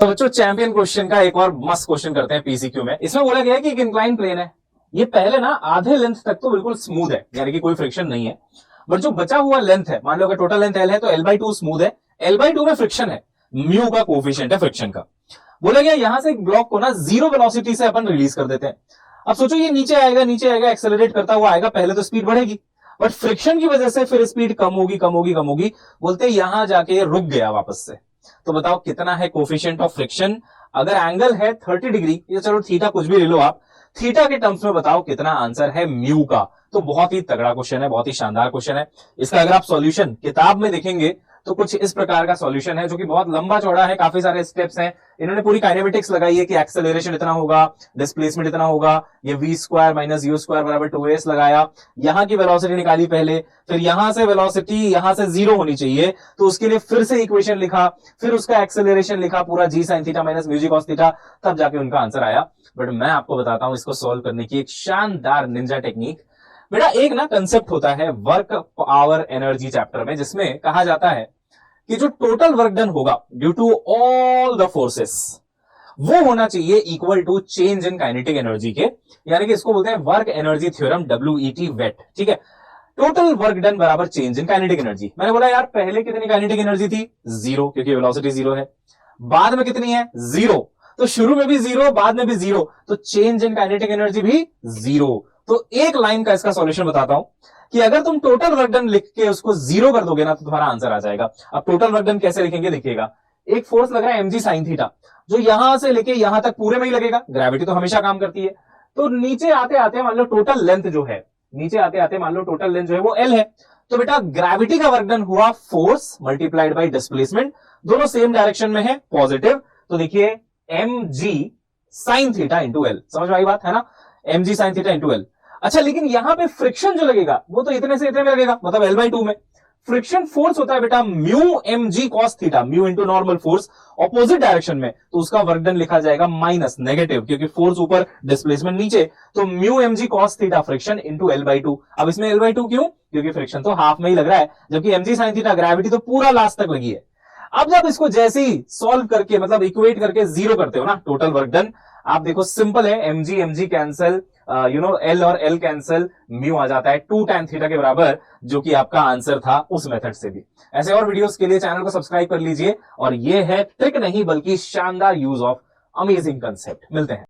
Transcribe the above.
तो बच्चों champion question का एक और मस्त क्वेश्चन करते हैं पीसीक्यू में। इसमें बोला गया है कि एक इंक्लाइन प्लेन है, ये पहले ना आधे लेंथ तक तो बिल्कुल स्मूथ है, यानी कि कोई फ्रिक्शन नहीं है, बट जो बचा हुआ लेंथ है, मान लो अगर टोटल लेंथ एल है तो L/2 स्मूथ है, L/2 में फ्रिक्शन है, म्यू का कोफिशिएंट है फ्रिक्शन का। बोला गया यहां से एक ब्लॉक को ना जीरो वेलोसिटी से अपन रिलीज कर देते हैं। अब सोचो ये नीचे आएगा एक्सेलरेट करता हुआ आएगा, पहले तो स्पीड बढ़ेगी बट फ्रिक्शन की वजह से फिर स्पीड कम होगी, बोलते यहां जाके रुक गया वापस से। तो बताओ कितना है कोफिशिएंट ऑफ फ्रिक्शन? अगर एंगल है 30 डिग्री, या चलो थीटा कुछ भी ले लो आप, थीटा के टर्म्स में बताओ कितना आंसर है म्यू का। तो बहुत ही तगड़ा क्वेश्चन है, बहुत ही शानदार क्वेश्चन है। इसका अगर आप सॉल्यूशन किताब में देखेंगे तो कुछ इस प्रकार का सॉल्यूशन है, जो कि बहुत लंबा चौड़ा है, काफी सारे स्टेप्स हैं। इन्होंने पूरी काइनेमेटिक्स लगाई है कि एक्सेलरेशन इतना होगा, डिस्प्लेसमेंट इतना होगा, ये v² - u² बराबर 2s लगाया, यहां की वेलोसिटी निकाली पहले, फिर यहां से वेलोसिटी यहां से 0 होनी चाहिए, तो उसके लिए फिर से इक्वेशन लिखा, फिर उसका एक्सेलरेशन लिखा पूरा g sin θ - μ g cos θ, तब जाके उनका आंसर आया। बट मैं आपको बताता हूं इसको सोल्व करने की एक शानदार निंजा टेक्निक। बेटा एक ना कंसेप्ट होता है वर्क पावर एनर्जी चैप्टर में, जिसमें कहा जाता है कि जो टोटल वर्क डन होगा due to all the forces, वो होना चाहिए equal to change in kinetic energy के, यानी कि इसको बोलते हैं work energy theorem, WET wet. ठीक है, टोटल वर्क डन बराबर चेंज इन काइनेटिक एनर्जी। मैंने बोला यार पहले कितनी काइनेटिक एनर्जी थी? 0, क्योंकि वेलोसिटी 0 है। बाद में कितनी है? 0। तो शुरू में भी 0, बाद में भी 0, तो चेंज इन काइनेटिक एनर्जी भी 0। तो एक लाइन का इसका सॉल्यूशन बताता हूं कि अगर तुम टोटल वर्क डन लिख के उसको 0 कर दोगे ना, तो तुम्हारा आंसर आ जाएगा। अब टोटल वर्क डन कैसे लिखेंगे देखिएगा। एक फोर्स लग रहा है mg sin θ, जो यहां से लेके यहां तक पूरे में ही लगेगा, ग्रेविटी तो हमेशा काम करती है। तो नीचे आते आते मान लो टोटल लेंथ जो है, नीचे आते आते मान लो टोटल लेंथ जो है वो l है, तो बेटा ग्रेविटी का वर्क डन हुआ फोर्स मल्टीप्लाइड बाई डिस्प्लेसमेंट, दोनों सेम डायरेक्शन में है, पॉजिटिव। तो देखिए mg sin θ इंटू l, समझ में आई बात है ना, mg sin θ इंटू l। अच्छा लेकिन यहां पे फ्रिक्शन जो लगेगा वो तो इतने से इतने में लगेगा, मतलब L/2 में। फ्रिक्शन फोर्स होता है बेटा mu mg cos θ, mu into normal force opposite direction में, तो उसका वर्क डन लिखा जाएगा माइनस, नेगेटिव, क्योंकि फोर्स ऊपर डिस्प्लेसमेंट नीचे, तो mu mg cos θ friction into L/2। अब इसमें L/2 क्यों? क्योंकि फ्रिक्शन तो हाफ में ही लग रहा है, जबकि mg sin θ ग्रेविटी तो पूरा लास्ट तक लगी है। अब जब इसको जैसे ही सॉल्व करके मतलब इक्वेट करके 0 करते हो ना टोटल वर्क डन, आप देखो सिंपल है, mg कैंसिल, l और l कैंसिल, म्यू आ जाता है 2 tan θ के बराबर, जो कि आपका आंसर था उस मेथड से भी। ऐसे और वीडियोस के लिए चैनल को सब्सक्राइब कर लीजिए, और ये है ट्रिक नहीं बल्कि शानदार यूज ऑफ अमेजिंग कंसेप्ट। मिलते हैं।